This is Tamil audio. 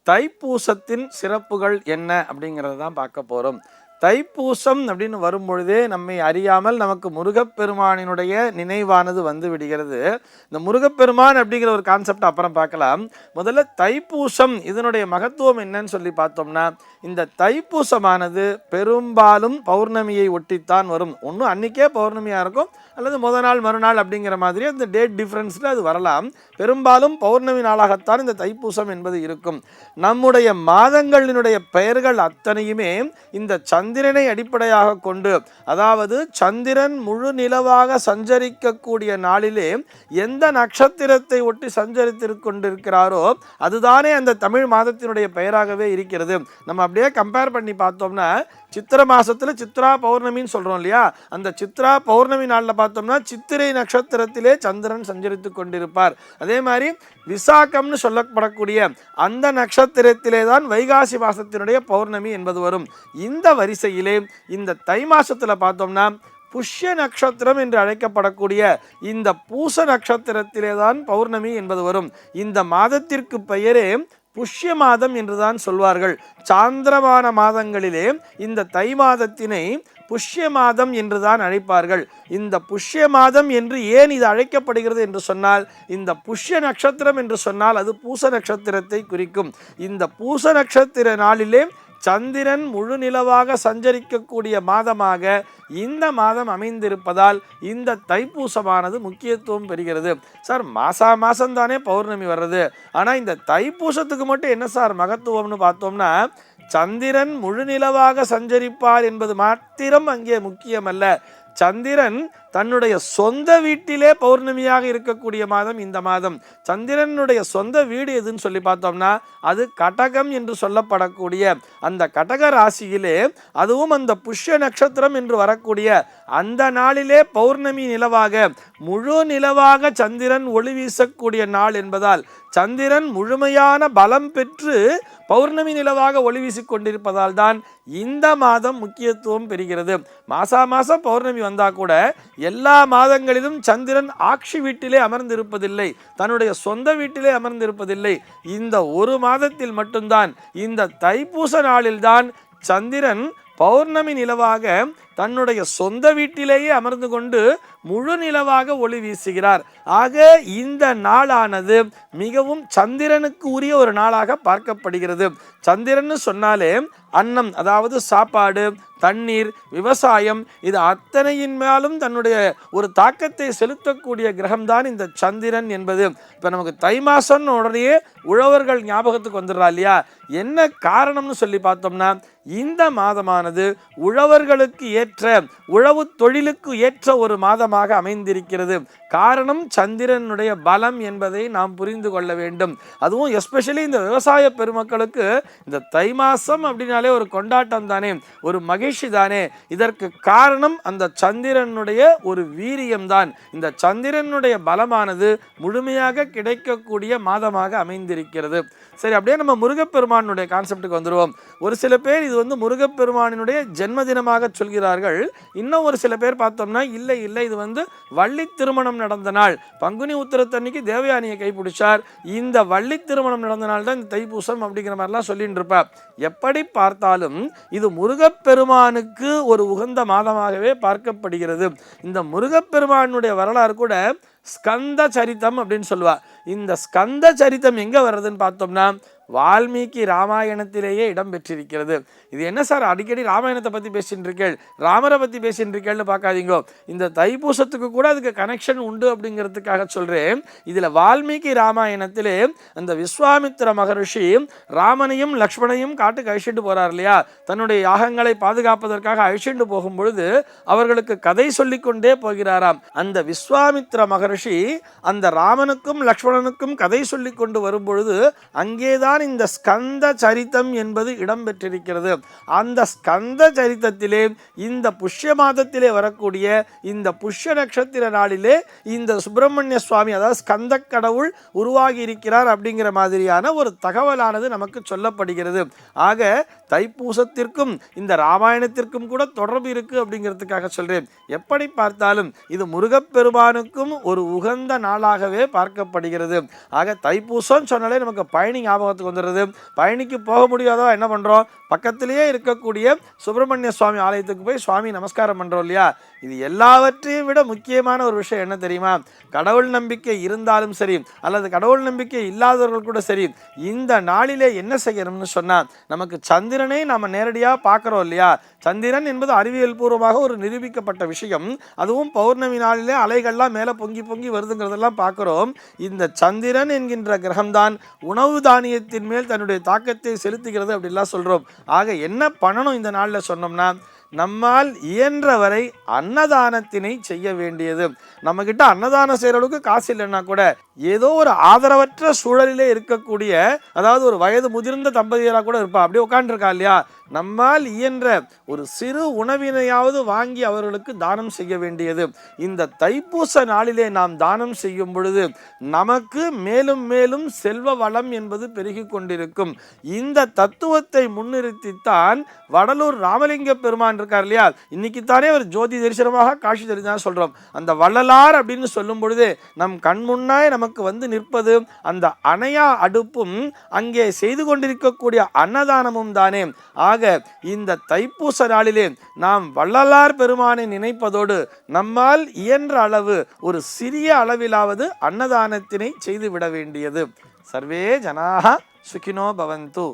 தைப்பூசத்தின் சிறப்புகள் என்ன அப்படிங்கிறது தான் பார்க்க போகிறோம். தைப்பூசம் அப்படின்னு வரும்பொழுதே நம்மை அறியாமல் நமக்கு முருகப்பெருமானினுடைய நினைவானது வந்து விடுகிறது. இந்த முருகப்பெருமான் அப்படிங்கிற ஒரு கான்செப்ட் அப்புறம் பார்க்கலாம். முதல்ல தைப்பூசம் இதனுடைய மகத்துவம் என்னன்னு சொல்லி பார்த்தோம்னா, இந்த தைப்பூசமானது பெரும்பாலும் பௌர்ணமியை ஒட்டித்தான் வரும். ஒன்று அன்னைக்கே பௌர்ணமியாக இருக்கும், அல்லது முதல் நாள் மறுநாள் அப்படிங்கிற மாதிரி அந்த டேட் டிஃப்ரென்ஸில் அது வரலாம். பெரும்பாலும் பௌர்ணமி நாளாகத்தான் இந்த தைப்பூசம் என்பது இருக்கும். நம்முடைய மாதங்களினுடைய பெயர்கள் அத்தனையுமே இந்த சந்திரனை அடிப்படையாக கொண்டு, அதாவது சந்திரன் முழு நிலவாக சஞ்சரிக்கக்கூடிய நாளிலே எந்த நட்சத்திரத்தை ஒட்டி சஞ்சரித்து கொண்டிருக்கிறாரோ அதுதானே அந்த தமிழ் மாதத்தினுடைய பெயராகவே இருக்கிறது. நம்ம அப்படியே கம்பேர் பண்ணி பார்த்தோம்னா, சித்திர மாசத்துல சித்ரா பௌர்ணமின்னு சொல்றோம் இல்லையா, அந்த சித்ரா பௌர்ணமி நாளில் பார்த்தோம்னா சித்திரை நட்சத்திரத்திலே சந்திரன் சஞ்சரித்து கொண்டிருப்பார். அதே மாதிரி விசாகம்னு சொல்லப்படக்கூடிய அந்த நட்சத்திரத்திலே தான் வைகாசி மாசத்தினுடைய பௌர்ணமி என்பது வரும். இந்த வரிசையிலே இந்த தை மாசத்துல பார்த்தோம்னா புஷ்ய நட்சத்திரம் என்று அழைக்கப்படக்கூடிய இந்த பூச நட்சத்திரத்திலே தான் பௌர்ணமி என்பது வரும். இந்த மாதத்திற்கு பெயரே புஷ்ய மாதம் என்றுதான் சொல்வார்கள். சாந்திரமான மாதங்களிலே இந்த தை மாதத்தினை புஷ்ய மாதம் என்றுதான் அழைப்பார்கள். இந்த புஷ்ய மாதம் என்று ஏன் இது அழைக்கப்படுகிறது என்று சொன்னால், இந்த புஷ்ய நட்சத்திரம் என்று சொன்னால் அது பூச நட்சத்திரத்தை குறிக்கும். இந்த பூச நட்சத்திர நாளிலே சந்திரன் முழு நிலவாக சஞ்சரிக்கக்கூடிய மாதமாக இந்த மாதம் அமைந்திருப்பதால் இந்த தைப்பூசமானது முக்கியத்துவம் பெறுகிறது. சார், மாதம் தானே பௌர்ணமி வர்றது, ஆனால் இந்த தைப்பூசத்துக்கு மட்டும் என்ன சார் மகத்துவம்னு பார்த்தோம்னா, சந்திரன் முழு நிலவாக சஞ்சரிப்பார் என்பது மாத்திரம் அங்கே முக்கியமல்ல. சந்திரன் தன்னுடைய சொந்த வீட்டிலே பௌர்ணமியாக இருக்கக்கூடிய மாதம் இந்த மாதம். சந்திரனுடைய சொந்த வீடு எதுன்னு சொல்லி பார்த்தோம்னா அது கடகம் என்று சொல்லப்படக்கூடிய அந்த கடக ராசியிலே, அதுவும் அந்த புஷ்ய நட்சத்திரம் என்று வரக்கூடிய அந்த நாளிலே பௌர்ணமி நிலவாக முழு நிலவாக சந்திரன் ஒளி வீசக்கூடிய நாள் என்பதால் சந்திரன் முழுமையான பலம் பெற்று பௌர்ணமி நிலவாக ஒளி வீசிக் கொண்டிருப்பதால் தான் இந்த மாதம் முக்கியத்துவம் பெறுகிறது. மாசம் பௌர்ணமி வந்தா கூட எல்லா மாதங்களிலும் சந்திரன் ஆட்சி வீட்டிலே அமர்ந்திருப்பதில்லை, தன்னுடைய சொந்த வீட்டிலே அமர்ந்திருப்பதில்லை. இந்த ஒரு மாதத்தில் மட்டும்தான், இந்த தைப்பூச நாளில்தான் சந்திரன் பௌர்ணமி நிலவாக தன்னுடைய சொந்த வீட்டிலேயே அமர்ந்து கொண்டு முழு நிலவாக ஒளி வீசுகிறார். ஆக இந்த நாளானது மிகவும் சந்திரனுக்கு உரிய ஒரு நாளாக பார்க்கப்படுகிறது. சந்திரன் சொன்னாலே அன்னம், அதாவது சாப்பாடு, தண்ணீர், விவசாயம், இது அத்தனையின் மேலும் தன்னுடைய ஒரு தாக்கத்தை செலுத்தக்கூடிய கிரகம்தான் இந்த சந்திரன் என்பது. இப்போ நமக்கு தை மாசம் உடனே உழவர்கள் ஞாபகத்துக்கு வந்துடுறா இல்லையா? என்ன காரணம்னு சொல்லி பார்த்தோம்னா, இந்த மாதமானது உழவர்களுக்கு ஏற்ற, உழவு தொழிலுக்கு ஏற்ற ஒரு மாதமாக அமைந்திருக்கிறது. காரணம் சந்திரனுடைய பலம் என்பதை நாம் புரிந்து கொள்ள வேண்டும். அதுவும் எஸ்பெஷலி இந்த விவசாய பெருமக்களுக்கு இந்த தை மாசம் அப்படின்னாலே ஒரு கொண்டாட்டம் தானே, ஒரு மகிழ்ச்சி தானே. இதற்கு காரணம் அந்த சந்திரனுடைய ஒரு வீரியம்தான். இந்த சந்திரனுடைய பலமானது முழுமையாக கிடைக்கக்கூடிய மாதமாக அமைந்திருக்கிறது. சரி, அப்படியே நம்ம முருகப்பெருமானுடைய கான்செப்டுக்கு வந்துடுவோம். ஒரு சில பேர் இது வந்து முருகப்பெருமானினுடைய ஜென்மதினமாக சொல்கிறார்கள். இன்னும் ஒரு சில பேர் பார்த்தோம்னா இல்லை இது வந்து வள்ளி திருமணம் நடந்த நாள், பங்குனி உத்திரத்தன்னைக்கு தேவயானியை கைப்பிடிச்சார், இந்த வள்ளி திருமணம் நடந்த நாள் தான் இந்த தைப்பூசம் அப்படிங்கிற மாதிரிலாம் சொல்லிட்டு இருப்பார். எப்படி பார்த்தாலும் இது முருகப்பெருமானுக்கு ஒரு உகந்த மாதமாகவே பார்க்கப்படுகிறது. இந்த முருகப்பெருமானுடைய வரலாறு கூட ஸ்கந்த சரித்தம் அப்படின்னு சொல்லுவா. இந்த ஸ்கந்த சரித்தம் எங்க வர்றதுன்னு பார்த்தோம்னா வால்மீகி ராமாயணத்திலேயே இடம் பெற்றிருக்கிறது. இது என்ன சார் அடிக்கடி ராமாயணத்தை பற்றி பேசிட்டு இருக்கேள், ராமரை பற்றி பேசிட்டு இருக்கேள்னு பார்க்காதீங்க. இந்த தைப்பூசத்துக்கு கூட அதுக்கு கனெக்ஷன் உண்டு அப்படிங்கிறதுக்காக சொல்கிறேன். இதில் வால்மீகி ராமாயணத்திலே அந்த விஸ்வாமித்திர மகரிஷி ராமனையும் லக்ஷ்மணையும் காட்டுக்கு அழிச்சிட்டு போகிறார் இல்லையா? தன்னுடைய யாகங்களை பாதுகாப்பதற்காக அழிச்சிட்டு போகும் பொழுது அவர்களுக்கு கதை சொல்லிக்கொண்டே போகிறாராம். அந்த விஸ்வாமித்திர மகரிஷி அந்த ராமனுக்கும் லக்ஷ்மணனுக்கும் கதை சொல்லி கொண்டு வரும் பொழுது அங்கேதான் இந்த ஸ்கந்த சரித்தம் என்பது இடம்பெற்றிருக்கிறது. அந்த ஸ்கந்த சரித்தத்திலே இந்த புஷ்ய மாதத்திலே வரக்கூடிய இந்த புஷ்ய நட்சத்திர நாளிலே இந்த சுப்பிரமணிய சுவாமி, அதாவது ஸ்கந்த கடவுள் உருவாகி இருக்கிறார் அப்படிங்கிற மாதிரியான ஒரு தகவலானது நமக்கு சொல்லப்படுகிறது. ஆக தைப்பூசத்திற்கும் இந்த ராமாயணத்திற்கும் கூட தொடர்பு இருக்கு அப்படிங்கிறதுக்காக சொல்றேன். எப்படி பார்த்தாலும் இது முருகப்பெருமானுக்கும் ஒரு உகந்த நாளாகவே பார்க்கப்படுகிறது. ஆக தைப்பூசம் சொன்னாலே நமக்கு பழனி ஞாபகத்துக்கு தரிசனத்துக்கு வந்துடுறது. பழனிக்கு போக முடியாதோ என்ன பண்ணுறோம், பக்கத்திலேயே இருக்கக்கூடிய சுப்பிரமணிய சுவாமி ஆலயத்துக்கு போய் சுவாமி நமஸ்காரம் பண்ணுறோம் இல்லையா. இது எல்லாவற்றையும் விட முக்கியமான ஒரு விஷயம் என்ன தெரியுமா, கடவுள் நம்பிக்கை இருந்தாலும் சரி அல்லது கடவுள் நம்பிக்கை இல்லாதவர்கள் கூட சரி, இந்த நாளிலே என்ன செய்யணும்னு சொன்னால், நமக்கு சந்திரனை நம்ம நேரடியாக பார்க்குறோம் இல்லையா. சந்திரன் என்பது அறிவியல் பூர்வமாக ஒரு நிரூபிக்கப்பட்ட விஷயம். அதுவும் பௌர்ணமி நாளிலே அலைகள்லாம் மேலே பொங்கி பொங்கி வருதுங்கிறதெல்லாம் பார்க்குறோம். இந்த சந்திரன் என்கின்ற கிரகம்தான் உணவு தானியத்தின் மேல் தன்னுடைய தாக்கத்தை செலுத்துகிறது அப்படின்லாம் சொல்கிறோம். ஆக என்ன பண்ணணும் இந்த நாளில் சொன்னோம்னா, நம்மால் இயன்றவரை அன்னதானத்தினை செய்ய வேண்டியது. நம்ம கிட்ட அன்னதானம் செய்கிற அளவுக்கு காசு இல்லைன்னா கூட ஏதோ ஒரு ஆதரவற்ற சூழலிலே இருக்கக்கூடிய, அதாவது ஒரு வயது முதிர்ந்த தம்பதியராக கூட இருப்பா, அப்படியே உட்காந்துருக்கா இல்லையா, நம்மால் இயன்ற ஒரு சிறு உணவினையாவது வாங்கி அவர்களுக்கு தானம் செய்ய வேண்டியது. இந்த தைப்பூச நாளிலே நாம் தானம் செய்யும் பொழுது நமக்கு மேலும் மேலும் செல்வ வளம் என்பது பெருகி கொண்டிருக்கும். இந்த தத்துவத்தை முன்னிறுத்தித்தான் வடலூர் ராமலிங்க பெருமான் இருக்கார் இல்லையா, இன்னைக்கு தானே ஒரு ஜோதி தரிசனமாக காட்சி தரிசனம் சொல்றோம். அந்த வள்ளலார் அப்படின்னு சொல்லும் பொழுது நம் கண் முன்னாய் நமக்கு வந்து நிற்பது அந்த அணையா அடுப்பும் அங்கே செய்து கொண்டிருக்கக்கூடிய அன்னதானமும் தானே. ஆக இந்த தைப்பூச நாளிலே நாம் வள்ளலார் பெருமானை நினைப்பதோடு நம்மால் இயன்ற அளவு ஒரு சிறிய அளவிலாவது அன்னதானத்தினை செய்து விட வேண்டியது. சர்வே ஜனாஹ சுகினோ பவந்து.